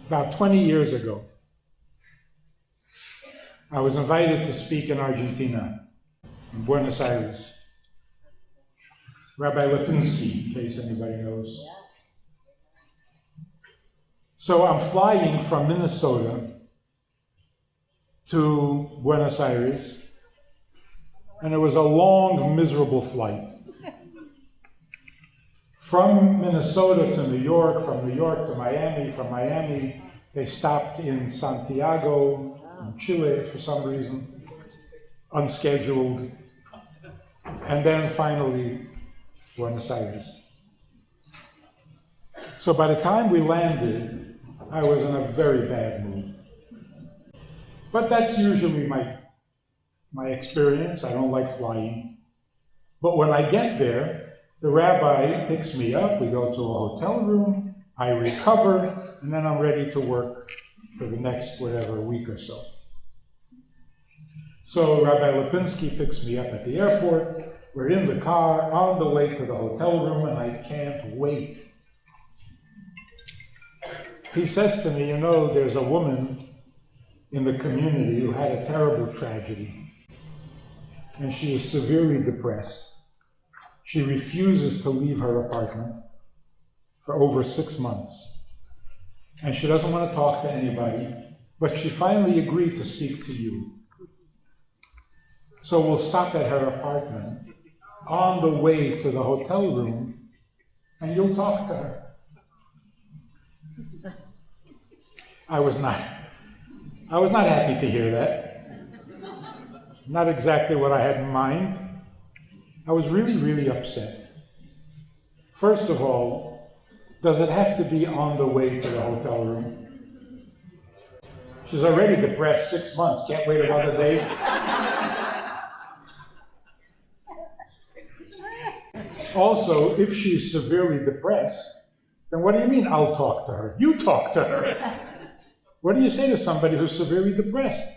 About 20 years ago, I was invited to speak in Argentina, in Buenos Aires. Rabbi Lipinski, in case anybody knows. So I'm flying from Minnesota to Buenos Aires, and it was a long, miserable flight. From Minnesota to New York, from New York to Miami, from Miami, they stopped in Santiago, in Chile for some reason, unscheduled, and then finally Buenos Aires. So by the time we landed, I was in a very bad mood. But that's usually my experience. I don't like flying. But when I get there, the rabbi picks me up, we go to a hotel room, I recover, and then I'm ready to work for the next whatever week or so. So Rabbi Lipinski picks me up at the airport, we're in the car on the way to the hotel room, and I can't wait. He says to me, you know, there's a woman in the community who had a terrible tragedy, and she is severely depressed. She refuses to leave her apartment for over 6 months. And she doesn't want to talk to anybody, but she finally agreed to speak to you. So we'll stop at her apartment on the way to the hotel room, and you'll talk to her. I was not happy to hear that. Not exactly what I had in mind. I was really, really upset. First of all, does it have to be on the way to the hotel room? She's already depressed 6 months, can't wait another day. Also, if she's severely depressed, then what do you mean I'll talk to her? You talk to her. What do you say to somebody who's severely depressed?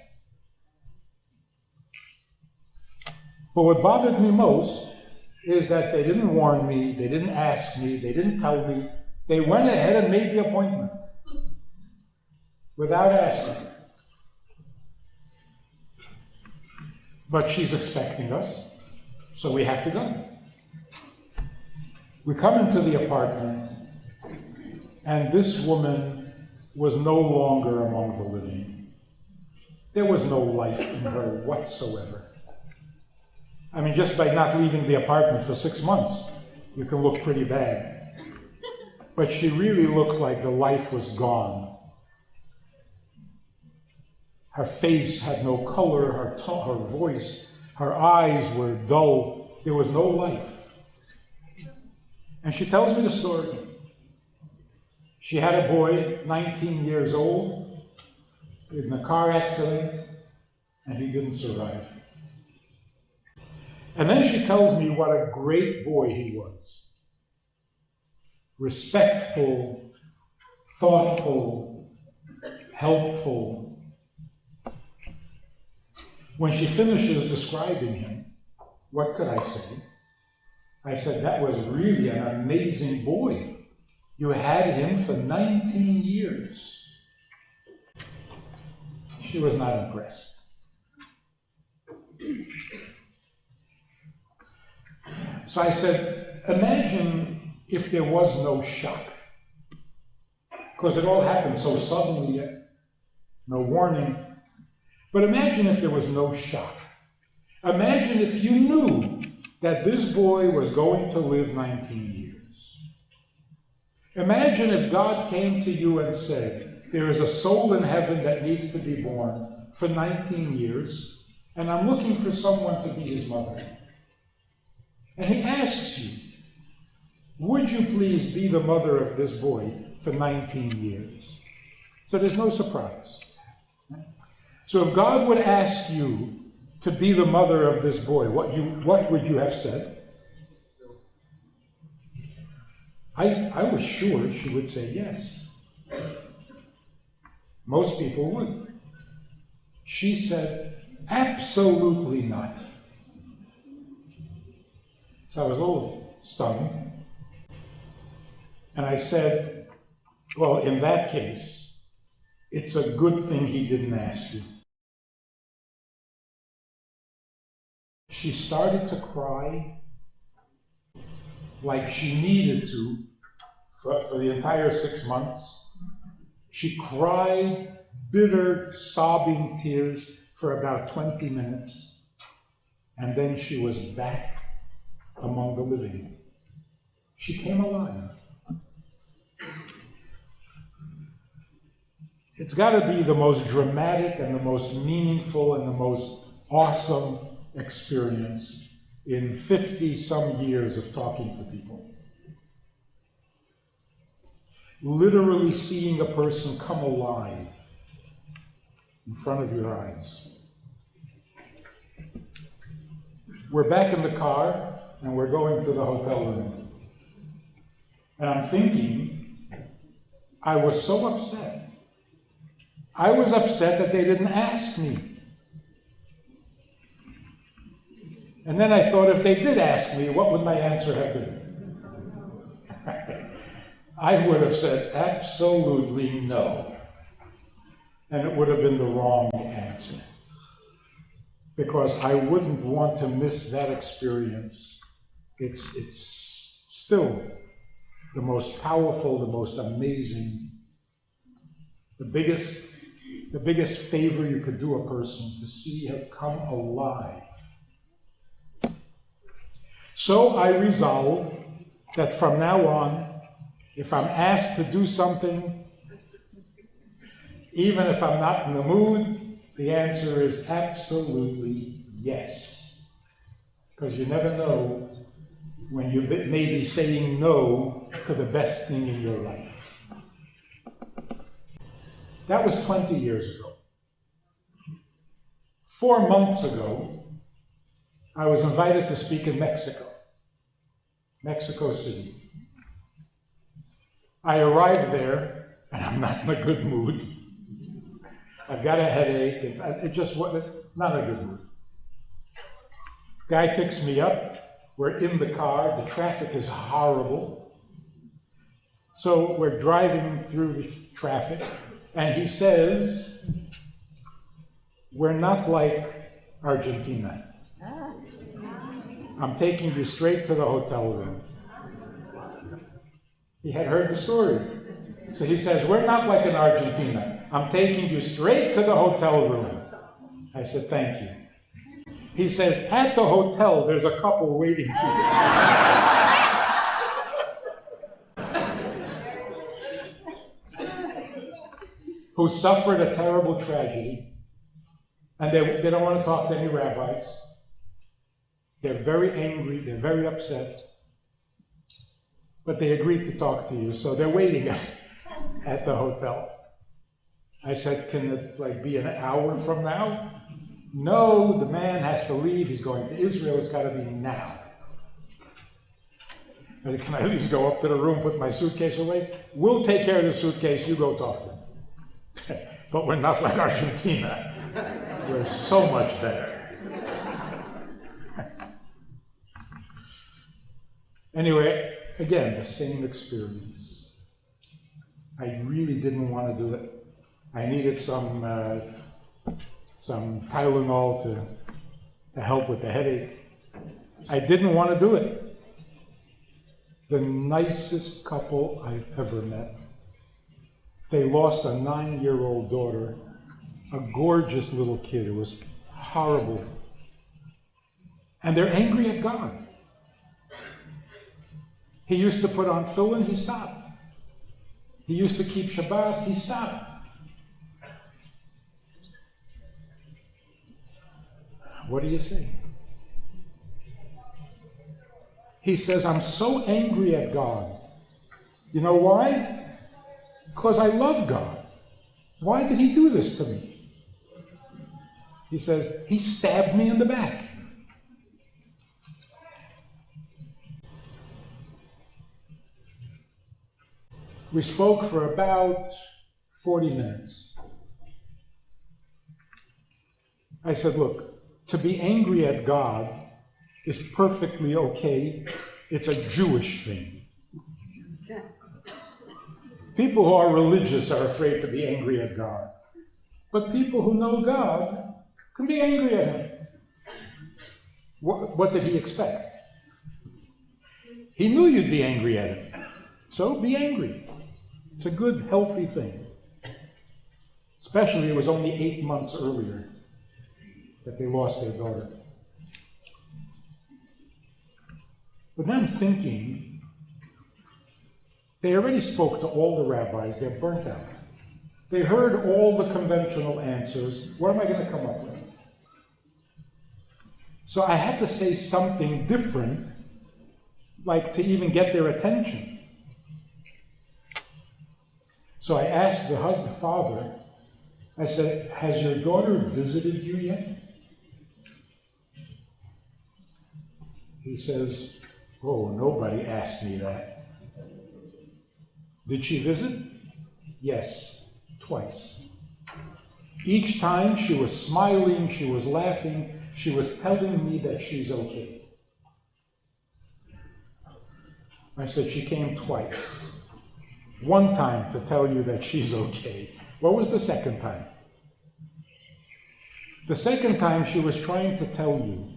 But what bothered me most is that they didn't warn me, they didn't ask me, they didn't tell me. They went ahead and made the appointment without asking. But she's expecting us, so we have to go. We come into the apartment, and this woman was no longer among the living. There was no life in her whatsoever. I mean, just by not leaving the apartment for 6 months, you can look pretty bad. But she really looked like the life was gone. Her face had no color, her voice, her eyes were dull. There was no life. And she tells me the story. She had a boy, 19 years old, in a car accident, and he didn't survive. And then she tells me what a great boy he was. Respectful, thoughtful, helpful. When she finishes describing him, what could I say? I said, that was really an amazing boy. You had him for 19 years. She was not impressed. So I said, imagine if there was no shock. Because it all happened so suddenly, no warning. But imagine if there was no shock. Imagine if you knew that this boy was going to live 19 years. Imagine if God came to you and said, there is a soul in heaven that needs to be born for 19 years, and I'm looking for someone to be his mother. And he asks you, would you please be the mother of this boy for 19 years? So there's no surprise. So if God would ask you to be the mother of this boy, what would you have said? I was sure she would say yes. Most people would. She said, absolutely not. So I was a little stunned. And I said, well, in that case, it's a good thing he didn't ask you. She started to cry like she needed to for the entire 6 months. She cried bitter, sobbing tears for about 20 minutes, and then she was back among the living. She came alive. It's got to be the most dramatic and the most meaningful and the most awesome experience in 50-some years of talking to people. Literally seeing a person come alive in front of your eyes. We're back in the car and we're going to the hotel room. And I'm thinking, I was so upset. I was upset that they didn't ask me. And then I thought, if they did ask me, what would my answer have been? I would have said absolutely no. And it would have been the wrong answer. Because I wouldn't want to miss that experience. It's still the most powerful, the most amazing, the biggest favor you could do a person, to see her come alive. So I resolved that from now on, if I'm asked to do something, even if I'm not in the mood, the answer is absolutely yes. Because you never know when you may be saying no to the best thing in your life. That was 20 years ago. 4 months ago, I was invited to speak in Mexico City. I arrived there, and I'm not in a good mood. I've got a headache. It just wasn't, not a good mood. Guy picks me up. We're in the car. The traffic is horrible. So we're driving through the traffic, and he says, "We're not like Argentina. I'm taking you straight to the hotel room." He had heard the story. So he says, "We're not like in Argentina. I'm taking you straight to the hotel room." I said, "Thank you." He says, "At the hotel, there's a couple waiting for you." Who suffered a terrible tragedy, and they don't want to talk to any rabbis. They're very angry, they're very upset, but they agreed to talk to you, so they're waiting at the hotel. I said, "Can it be an hour from now?" "No, the man has to leave, he's going to Israel, it's got to be now." I said, "Can I at least go up to the room, put my suitcase away?" "We'll take care of the suitcase, you go talk to him." But we're not like Argentina. We're so much better. Anyway, again, the same experience. I really didn't want to do it. I needed some Tylenol to help with the headache. I didn't want to do it. The nicest couple I've ever met. They lost a 9-year-old daughter, a gorgeous little kid. It was horrible. And they're angry at God. He used to put on tefillin, he stopped. He used to keep Shabbat, he stopped. What do you say? He says, "I'm so angry at God." You know why? Because I love God. Why did he do this to me? He says, "He stabbed me in the back." We spoke for about 40 minutes. I said, "Look, to be angry at God is perfectly okay. It's a Jewish thing. People who are religious are afraid to be angry at God. But people who know God can be angry at him. What did he expect? He knew you'd be angry at him. So be angry. It's a good, healthy thing. Especially it was only 8 months earlier that they lost their daughter. But now I'm thinking, they already spoke to all the rabbis. They're burnt out. They heard all the conventional answers. What am I going to come up with? So I had to say something different, like to even get their attention. So I asked the father, I said, has your daughter visited you yet? He says, oh, nobody asked me that. Did she visit? Yes, twice. Each time she was smiling, she was laughing, she was telling me that she's okay. I said, she came twice. One time to tell you that she's okay. What was the second time? The second time she was trying to tell you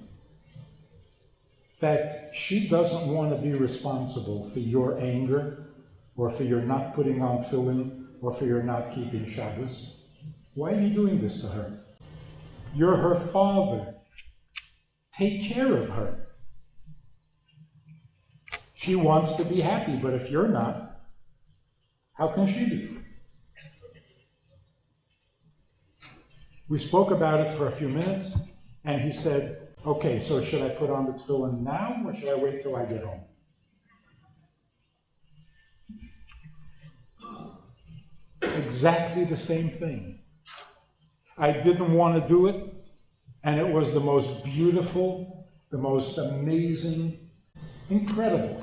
that she doesn't want to be responsible for your anger, or for your not putting on tefillin, or for your not keeping Shabbos. Why are you doing this to her? You're her father. Take care of her. She wants to be happy, but if you're not, how can she be? We spoke about it for a few minutes, and he said, okay, so should I put on the tefillin now, or should I wait till I get home? Exactly the same thing. I didn't want to do it, and it was the most beautiful, the most amazing, incredible